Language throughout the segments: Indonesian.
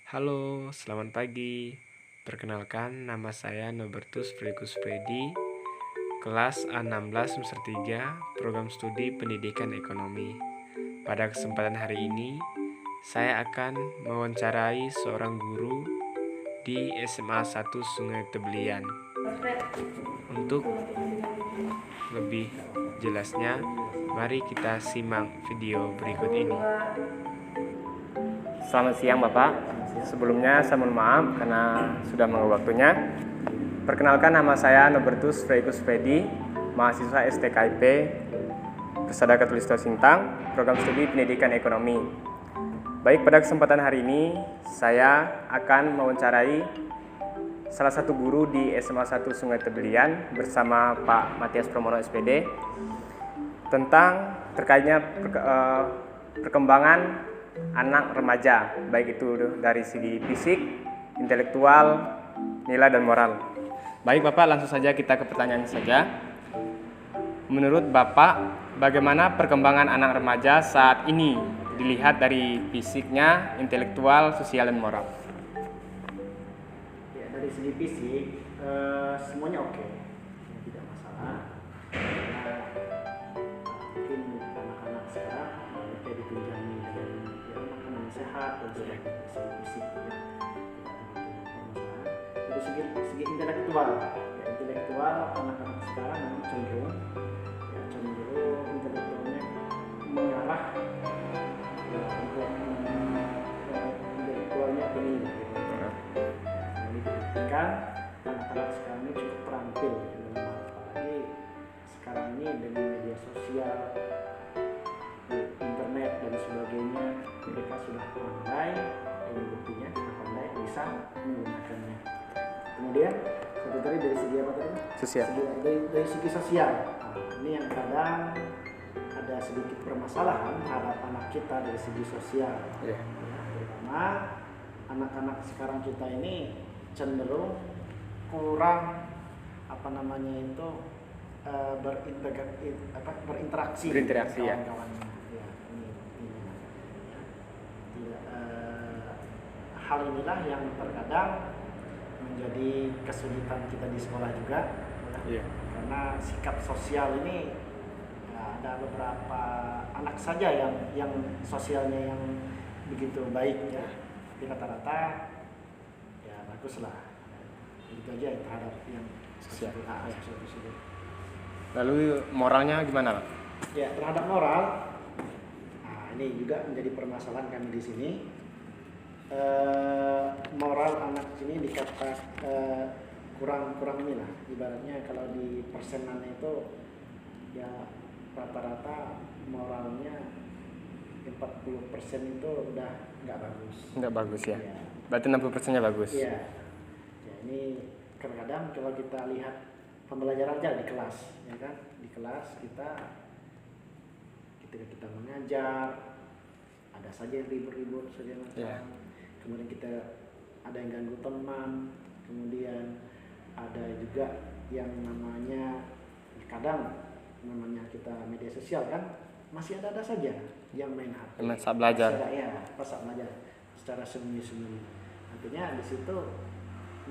Halo, selamat pagi. Perkenalkan, nama saya Nobertus Fredikus Fredi, kelas A16 semester 3, program studi Pendidikan Ekonomi. Pada kesempatan hari ini, saya akan mewawancarai seorang guru di SMA 1 Sungai Tebelian. Untuk lebih jelasnya, mari kita simak video berikut ini. Selamat siang Bapak. Sebelumnya saya mohon maaf karena sudah mengganggu waktunya. Perkenalkan, nama saya Nobertus Fredikus Fredi, mahasiswa STKIP Persada Katulistiwa Sintang, program studi Pendidikan Ekonomi. Baik, pada kesempatan hari ini saya akan mewawancarai salah satu guru di SMA 1 Sungai Tebelian bersama Pak Matias Pramono SPD tentang terkaitnya perkembangan anak remaja, baik itu dari segi fisik, intelektual, nilai dan moral. Baik Bapak, langsung saja kita ke pertanyaan saja. Menurut Bapak, bagaimana perkembangan anak remaja saat ini dilihat dari fisiknya, intelektual, sosial dan moral? Ya, dari segi fisik semuanya oke, tidak masalah. Karena mungkin anak-anak sekarang mereka ditunjangi dengan makanan sehat dan sebagainya. Dari segi fisik ya, tidak ada permasalahan. Dari segi intelektual, ya, intelektual anak-anak sekarang memang cenderung intelektualnya mengarah intelektualnya tinggi. Ini dibuktikan anak-anak sekarang ini cukup terampil dalam hal, apalagi sekarang ini dengan media sosial, internet dan sebagainya, mereka sudah pandai. Ini buktinya sudah pandai bisa menggunakannya. Kemudian satu tadi dari segi apa tadi? Sosial. Dari segi sosial. Nah, ini yang kadang ada sedikit permasalahan terhadap anak kita dari segi sosial. Yeah. Ya, terutama anak-anak sekarang kita ini cenderung kurang berinteraksi dengan ya. kawan-kawannya. Ya, ini buktinya. Ya, tidak, hal inilah yang terkadang menjadi kesulitan kita di sekolah juga. Yeah. Karena sikap sosial ini ya, ada beberapa anak saja yang sosialnya yang begitu baik ya. Tapi rata-rata ya baguslah. Itu aja terhadap yang Sosial. sosial tersebut. Lalu moralnya gimana, Pak? Ya, terhadap moral, nah ini juga menjadi permasalahan kami di sini. Moral anak sini dikata kurang inilah. Ibaratnya kalau di persenannya itu ya rata-rata moralnya 40% itu udah nggak bagus. Nggak bagus ya? Ya. Berarti 60%-nya bagus? Iya. Ya, ini kadang-kadang kalau kita lihat pembelajaran aja di kelas, ya kan? Di kelas ketika kita mengajar, ada saja yang ribut-ribut segala macam. Yeah. Kemudian kita ada yang ganggu teman, kemudian ada juga yang namanya kadang namanya kita media sosial kan masih ada saja yang main HP. Saat belajar. Pas saat belajar secara sembunyi-sembunyi. Artinya di situ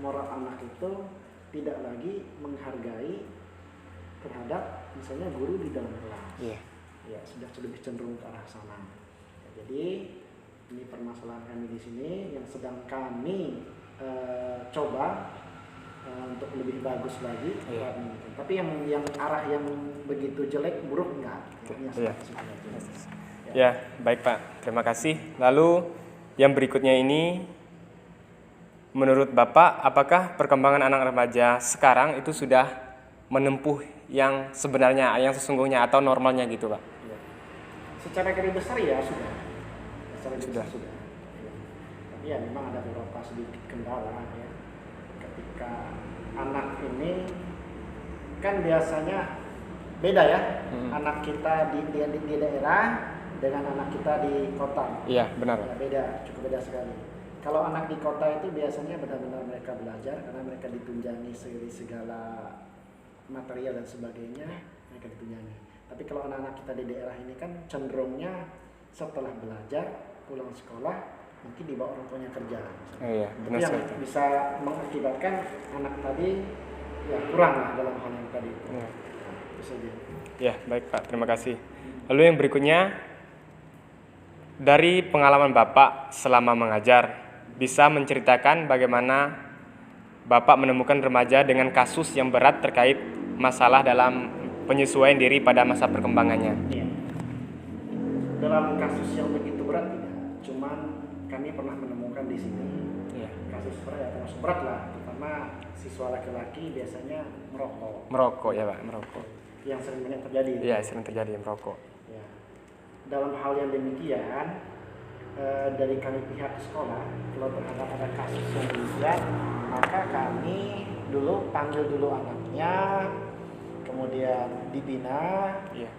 moral anak itu tidak lagi menghargai terhadap misalnya guru di dalam kelas. Yeah. Ya sudah lebih cenderung ke arah sana. Ya, jadi ini permasalahan kami di sini yang sedang kami coba untuk lebih bagus lagi. Yeah. Tapi yang arah yang begitu jelek buruk enggak. Yeah. Ya, baik Pak. Terima kasih. Lalu yang berikutnya ini, menurut Bapak, apakah perkembangan anak remaja sekarang itu sudah menempuh yang sebenarnya, yang sesungguhnya atau normalnya gitu, Pak? Ya. Secara garis besar ya sudah. Secara garis besar sudah. Ya. Tapi ya memang ada beberapa sedikit kendala ya. Ketika anak ini kan biasanya beda ya. Anak kita di daerah dengan anak kita di kota. Iya, benar. Ya, beda, cukup beda sekali. Kalau anak di kota itu biasanya benar-benar mereka belajar karena mereka ditunjangi segala material dan sebagainya, mereka ditunjangi. Tapi kalau anak-anak kita di daerah ini kan cenderungnya setelah belajar pulang sekolah mungkin dibawa orang tuanya kerja. Oh iya, benar Itu yang sekali. bisa mengakibatkan anak tadi ya kurang lah dalam hal yang tadi itu. Ya. Itu saja. Ya, baik Pak, terima kasih. Lalu yang berikutnya, dari pengalaman Bapak selama mengajar, bisa menceritakan bagaimana Bapak menemukan remaja dengan kasus yang berat terkait masalah dalam penyesuaian diri pada masa perkembangannya. Iya. Dalam kasus yang begitu berat tidak, cuman kami pernah menemukan di sini Ya. kasus berat ya termasuk berat lah, terutama siswa laki-laki biasanya merokok. Merokok ya Pak, merokok. Yang sering banyak terjadi. Iya, sering terjadi merokok. Ya. Dalam hal yang demikian, dari kami pihak sekolah, kalau terhadap ada kasus yang demikian, maka kami dulu panggil dulu anaknya, kemudian dibina, Iya.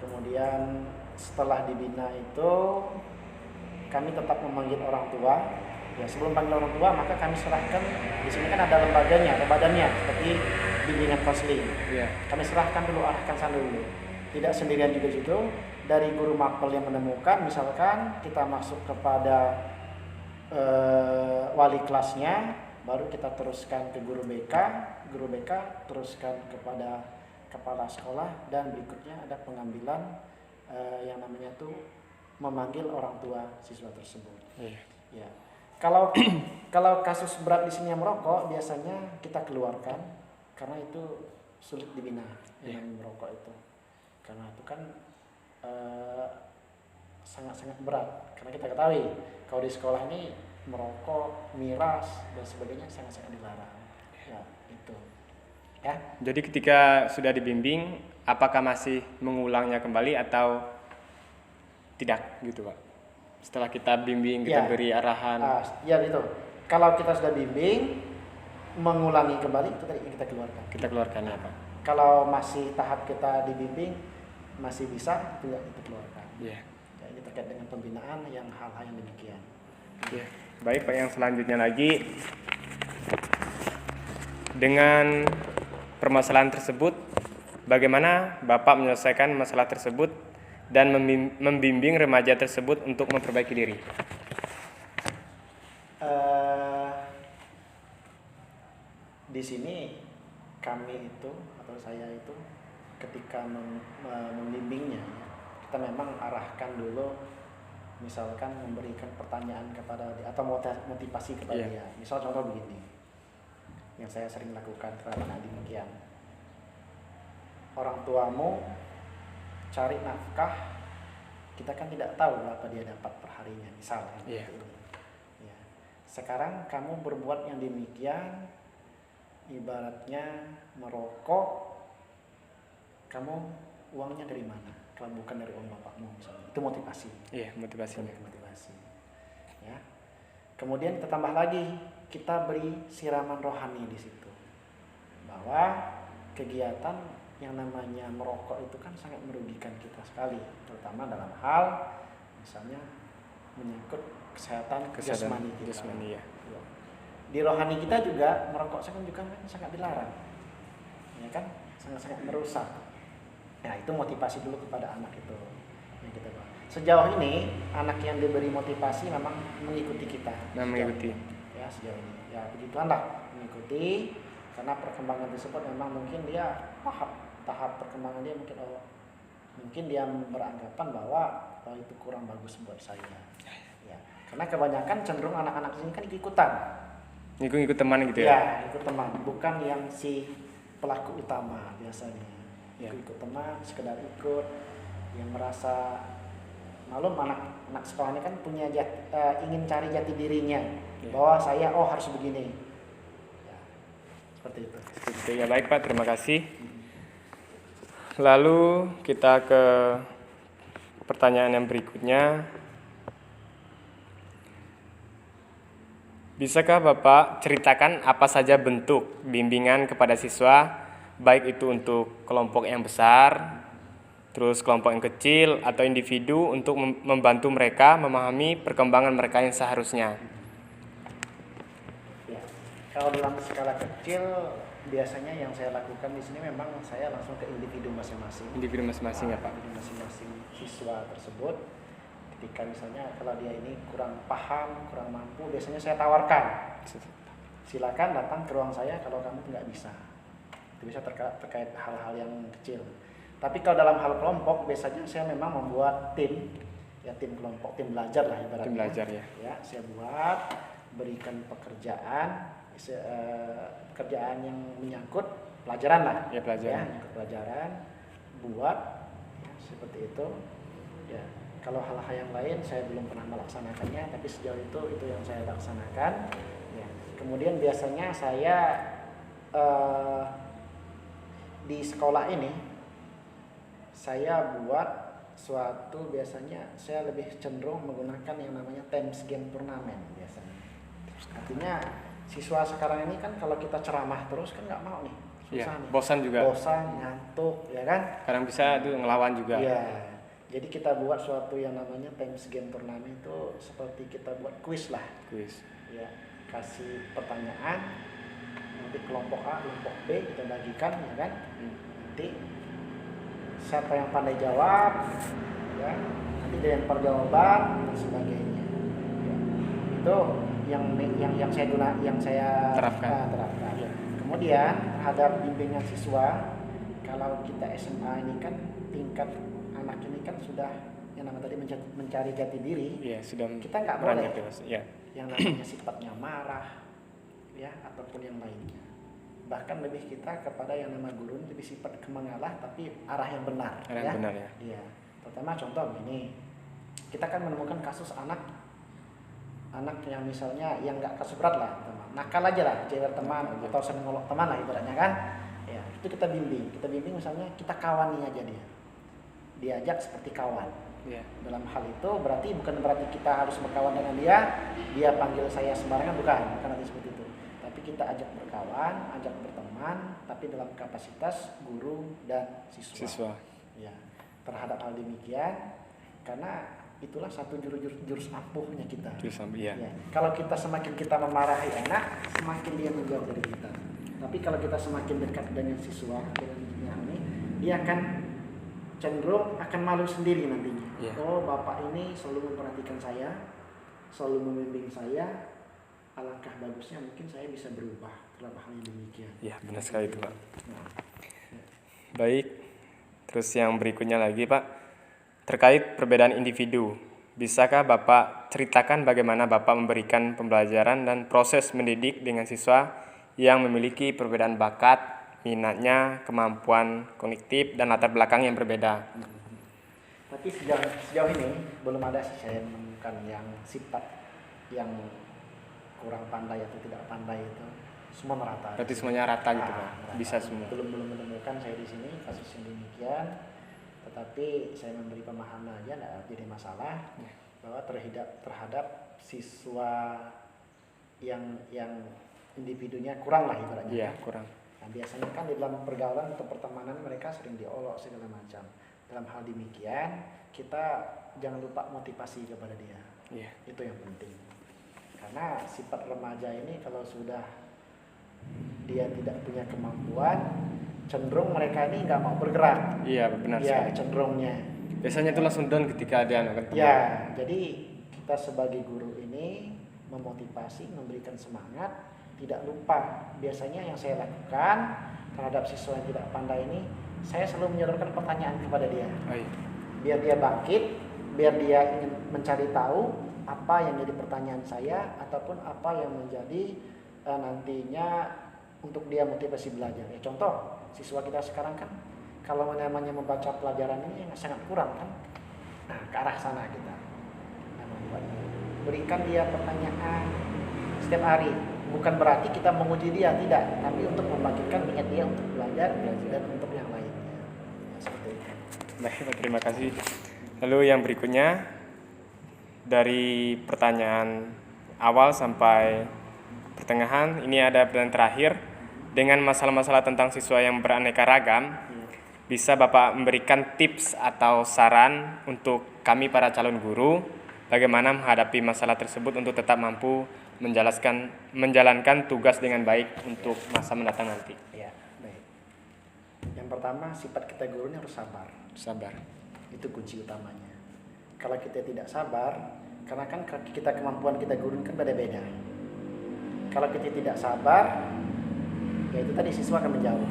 kemudian setelah dibina itu kami tetap memanggil orang tua. Ya, sebelum panggil orang tua, maka kami serahkan, di sini kan ada lembaganya, ada badannya, seperti bimbingan konseling. Iya. Kami serahkan dulu, arahkan sana dulu. Tidak sendirian juga situ. Dari guru mapel yang menemukan, misalkan kita masuk kepada wali kelasnya, baru kita teruskan ke guru BK teruskan kepada kepala sekolah, dan berikutnya ada pengambilan yang namanya tuh memanggil orang tua siswa tersebut. Iya. Ya. Kalau kasus berat di sini yang merokok, biasanya kita keluarkan karena itu sulit dibina yang merokok itu. Karena itu kan sangat-sangat berat. Karena kita ketahui kalau di sekolah ini merokok, miras dan sebagainya sangat-sangat dilarang. Ya, itu. Ya. Jadi ketika sudah dibimbing, apakah masih mengulangnya kembali atau tidak gitu Pak? Setelah kita bimbing, kita Ya. beri arahan. Ya itu. Kalau kita sudah bimbing, mengulangi kembali itu tadi yang kita keluarkan. Kita keluarkan ya Pak. Kalau masih tahap kita dibimbing, masih bisa, itu kita keluarkan. Iya. Ya, ini terkait dengan pembinaan yang hal-hal yang demikian. Iya. Baik Pak, yang selanjutnya lagi, dengan permasalahan tersebut, bagaimana Bapak menyelesaikan masalah tersebut dan membimbing remaja tersebut untuk memperbaiki diri? Di sini kami itu atau saya itu ketika membimbingnya, kita memang arahkan dulu, misalkan memberikan pertanyaan kepada dia atau motivasi kepada dia. Misal contoh begini, yang saya sering lakukan terhadap anak demikian. Orang tuamu cari nafkah, kita kan tidak tahu berapa dia dapat perharinya, misalnya. Iya. Ya. Sekarang kamu berbuat yang demikian, ibaratnya merokok, kamu uangnya dari mana? Kalau bukan dari uang bapakmu, misalnya. Itu motivasi. Iya, motivasinya. Motivasi. Ya. Kemudian kita tambah lagi, kita beri siraman rohani di situ, bahwa kegiatan yang namanya merokok itu kan sangat merugikan kita sekali, terutama dalam hal misalnya menyangkut kesehatan jasmani kita. Jasmani, ya. Di rohani kita juga merokok juga kan sangat dilarang, ya kan, sangat-sangat merusak. Nah, itu motivasi dulu kepada anak itu yang kita bawa. Sejauh ini anak yang diberi motivasi memang mengikuti kita. Mengikuti. Ya, sejauh ini ya begituan lah, mengikuti, karena perkembangan tersebut memang mungkin dia tahap perkembangan dia mungkin dia beranggapan bahwa itu kurang bagus buat saya. Ya, karena kebanyakan cenderung anak-anak ini kan ikut-ikutan. Ikut teman gitu Ya, ya? ikut teman, bukan yang si pelaku utama biasanya. Ya. Ikut teman, sekedar ikut, yang merasa malum anak sekolah ini kan punya ingin cari jati dirinya, bahwa saya harus begini. Ya, seperti itu. Oke, ya baik Pak, terima kasih. Lalu kita ke pertanyaan yang berikutnya. Bisakah Bapak ceritakan apa saja bentuk bimbingan kepada siswa, baik itu untuk kelompok yang besar, terus kelompok yang kecil, atau individu, untuk membantu mereka memahami perkembangan mereka yang seharusnya? Ya, kalau dalam skala kecil, biasanya yang saya lakukan di sini memang saya langsung ke individu masing-masing. Individu masing-masing ya Pak? Individu masing-masing siswa tersebut. Ketika misalnya kalau dia ini kurang paham, kurang mampu, biasanya saya tawarkan, silakan datang ke ruang saya kalau kamu nggak bisa. Itu bisa terkait hal-hal yang kecil. Tapi kalau dalam hal kelompok, biasanya saya memang membuat tim, ya tim kelompok, tim belajar lah ibaratnya. Tim belajar ya. Ya, saya buat, berikan pekerjaan yang menyangkut pelajaran lah. Ya, pelajaran. Ya, menyangkut pelajaran, buat ya, seperti itu. Ya, kalau hal-hal yang lain saya belum pernah melaksanakannya, tapi sejauh itu yang saya laksanakan. Ya. Kemudian biasanya saya di sekolah ini saya buat suatu, biasanya saya lebih cenderung menggunakan yang namanya Times Game Turnamen biasanya. Artinya siswa sekarang ini kan kalau kita ceramah terus kan nggak mau nih, susah nih. Bosan juga. Bosan, ngantuk, ya kan? Kadang bisa itu ngelawan juga. Iya. Jadi kita buat suatu yang namanya Times Game Turnamen, itu seperti kita buat kuis lah. Kuis. Ya, kasih pertanyaan, nanti kelompok A, kelompok B kita bagikan, ya kan? Nanti siapa yang pandai jawab, ya, nanti dia yang perjawaban dan sebagainya. Ya. Itu yang saya terapkan. Ya. Kemudian terhadap bimbingan siswa, kalau kita SMA ini kan tingkat anak ini kan sudah yang namanya tadi mencari jati diri. Iya, sudah. Kita nggak boleh ya. yang namanya sifatnya marah, ya, ataupun yang lainnya. Bahkan lebih kita kepada yang nama guru lebih sifat mengalah tapi arah yang benar. Arah yang benar ya. Iya. Pertama contoh begini, kita kan menemukan kasus anak yang misalnya yang nggak kasus berat lah, teman. Nakal aja lah, jewer teman atau sering ngolok teman lah ibaratnya kan. Ya, itu kita bimbing misalnya kita kawani aja dia. Diajak seperti kawan. Iya. Dalam hal itu bukan berarti kita harus berkawan dengan dia panggil saya sembarangan, bukan nanti seperti itu. Tapi kita ajak berkawan, ajak berteman, tapi dalam kapasitas guru dan siswa. Ya, terhadap hal demikian, karena itulah satu jurus ampuhnya kita. Jurus ampuh, iya. Ya. Kalau kita semakin kita memarahi anak, semakin dia menjauh dari kita. Tapi kalau kita semakin dekat dengan siswa, dengan ini, dia akan cenderung akan malu sendiri nantinya. Yeah. Oh, bapak ini selalu memperhatikan saya, selalu membimbing saya. Alangkah bagusnya mungkin saya bisa berubah dalam hal yang demikian. Ya, benar sekali itu, Pak. Nah, Baik. Terus yang berikutnya lagi, Pak, terkait perbedaan individu. Bisakah Bapak ceritakan bagaimana Bapak memberikan pembelajaran dan proses mendidik dengan siswa yang memiliki perbedaan bakat, minatnya, kemampuan kognitif, dan latar belakang yang berbeda? Tapi sejauh ini belum ada sih saya menemukan yang sifat yang kurang pandai atau tidak pandai itu semua merata. Berarti semuanya rata gitu, Pak? Merata. Bisa semua? Belum menemukan saya di sini kasus yang demikian. Tetapi saya memberi pemahaman aja, tidak jadi masalah bahwa terhadap siswa yang individunya kurang lah ibaratnya. Iya, kurang. Nah, biasanya kan di dalam pergaulan atau pertemanan mereka sering diolok segala macam. Dalam hal demikian kita jangan lupa motivasi kepada dia. Iya. Itu yang penting. Karena sifat remaja ini kalau sudah dia tidak punya kemampuan, cenderung mereka ini nggak mau bergerak. Iya, benar Ya, sekali. cenderungnya. Biasanya itu langsung down ketika ada anak ketemu. Ya, jadi kita sebagai guru ini memotivasi, memberikan semangat, tidak lupa. Biasanya yang saya lakukan terhadap siswa yang tidak pandai ini, saya selalu menyodorkan pertanyaan kepada dia. Oh, iya. Biar dia bangkit, biar dia ingin mencari tahu apa yang jadi pertanyaan saya ataupun apa yang menjadi nantinya untuk dia motivasi belajar. Ya, contoh, siswa kita sekarang kan kalau namanya membaca pelajaran ini sangat kurang kan. Nah, ke arah sana kita. Nah, berikan dia pertanyaan setiap hari. Bukan berarti kita menguji dia, tidak, tapi untuk membangkitkan niat dia untuk belajar dan untuk yang lainnya. Ya, seperti itu. Baik, Pak, terima kasih. Lalu yang berikutnya, dari pertanyaan awal sampai pertengahan, ini ada pertanyaan terakhir. Dengan masalah-masalah tentang siswa yang beraneka ragam, bisa Bapak memberikan tips atau saran untuk kami para calon guru, bagaimana menghadapi masalah tersebut untuk tetap mampu menjalankan tugas dengan baik untuk masa mendatang nanti? Ya, baik. Yang pertama, sifat kita guru ini harus sabar. Sabar. Itu kunci utamanya. kalau kita tidak sabar, karena kan kemampuan kita guru kan beda-beda. Kalau kita tidak sabar, ya itu tadi siswa akan menjauh.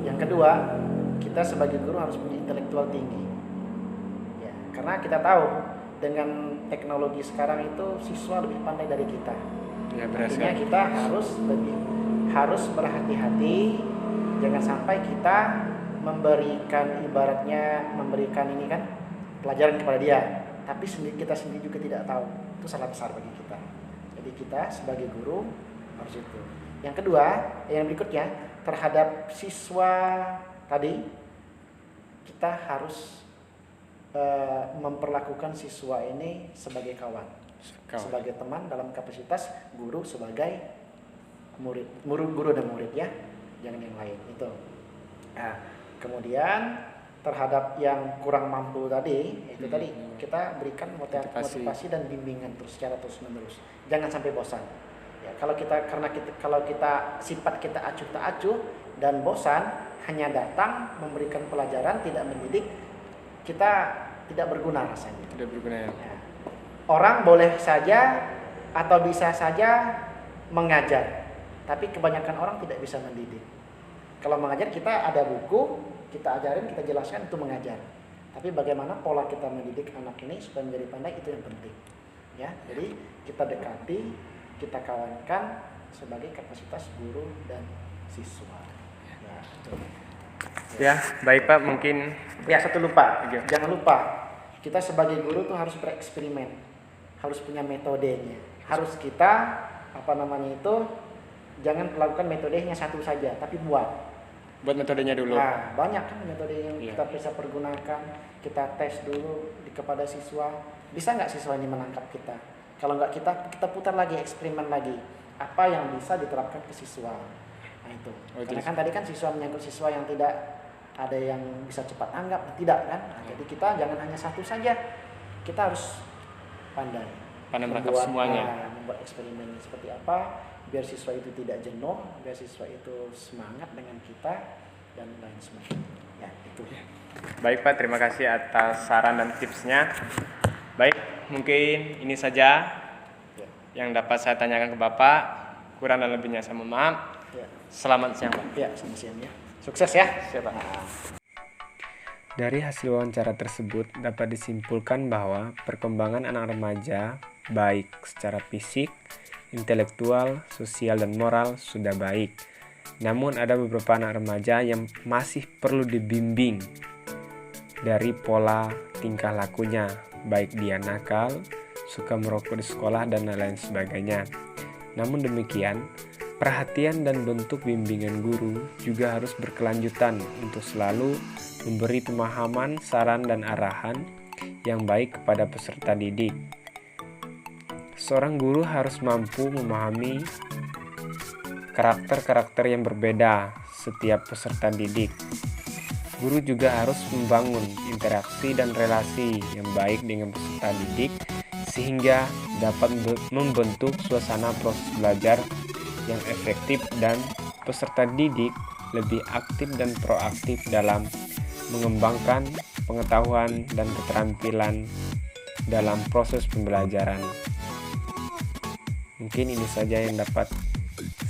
Yang kedua, kita sebagai guru harus punya intelektual tinggi. Ya, karena kita tahu dengan teknologi sekarang itu siswa lebih pandai dari kita. Ya, Artinya kita harus berhati-hati, jangan sampai kita memberikan ini kan pelajaran kepada dia, tapi kita sendiri juga tidak tahu. Itu salah besar bagi kita. Jadi kita sebagai guru harus itu. Yang kedua, yang berikutnya, terhadap siswa tadi kita harus memperlakukan siswa ini sebagai kawan, sebagai teman dalam kapasitas guru sebagai guru dan murid ya, jangan yang lain itu. Nah, kemudian terhadap yang kurang mampu tadi, itu tadi kita berikan motivasi dan bimbingan secara terus menerus. Jangan sampai bosan. Ya, kalau kita sifat kita acuh tak acuh dan bosan, hanya datang memberikan pelajaran tidak mendidik, kita tidak berguna rasanya. Tidak berguna ya. Ya. Orang boleh saja atau bisa saja mengajar, tapi kebanyakan orang tidak bisa mendidik. Kalau mengajar kita ada buku, kita ajarin, kita jelaskan, itu mengajar. Tapi bagaimana pola kita mendidik anak ini supaya menjadi pandai, itu yang penting. Ya, jadi kita dekati, kita kawankan sebagai kapasitas guru dan siswa. Nah, itu. Ya, baik Pak, mungkin Ya, satu lupa. Jangan lupa, kita sebagai guru tuh harus bereksperimen. Harus punya metodenya. Harus kita jangan melakukan metodenya satu saja, tapi buat metodenya dulu. Nah, banyak kan metode yang kita bisa pergunakan. Kita tes dulu kepada siswa. Bisa nggak siswa ini menangkap kita? Kalau nggak, kita putar lagi, eksperimen lagi. Apa yang bisa diterapkan ke siswa? Nah itu. Karena kan tadi kan siswa menyangkut siswa yang tidak ada yang bisa cepat tanggap, tidak kan? Nah, jadi kita jangan hanya satu saja. Kita harus pandai menangkap semuanya. Membuat eksperimen seperti apa, biar siswa itu tidak jenuh, biar siswa itu semangat dengan kita dan lain sebagainya. Ya, itu. Baik Pak, terima kasih atas saran dan tipsnya. Baik, mungkin ini saja yang dapat saya tanyakan ke Bapak. Kurang dan lebihnya saya mohon maaf. Selamat siang Pak. Ya, selamat siang ya. Sukses ya. Siap Pak. Dari hasil wawancara tersebut dapat disimpulkan bahwa perkembangan anak remaja baik secara fisik, intelektual, sosial, dan moral sudah baik. Namun ada beberapa anak remaja yang masih perlu dibimbing dari pola tingkah lakunya, baik dia nakal, suka merokok di sekolah, dan lain sebagainya. Namun demikian, perhatian dan bentuk bimbingan guru juga harus berkelanjutan untuk selalu memberi pemahaman, saran, dan arahan yang baik kepada peserta didik. Seorang guru harus mampu memahami karakter-karakter yang berbeda setiap peserta didik. Guru juga harus membangun interaksi dan relasi yang baik dengan peserta didik sehingga dapat membentuk suasana proses belajar yang efektif dan peserta didik lebih aktif dan proaktif dalam mengembangkan pengetahuan dan keterampilan dalam proses pembelajaran. Mungkin ini saja yang dapat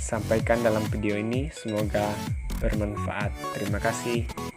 sampaikan dalam video ini, semoga bermanfaat. Terima kasih.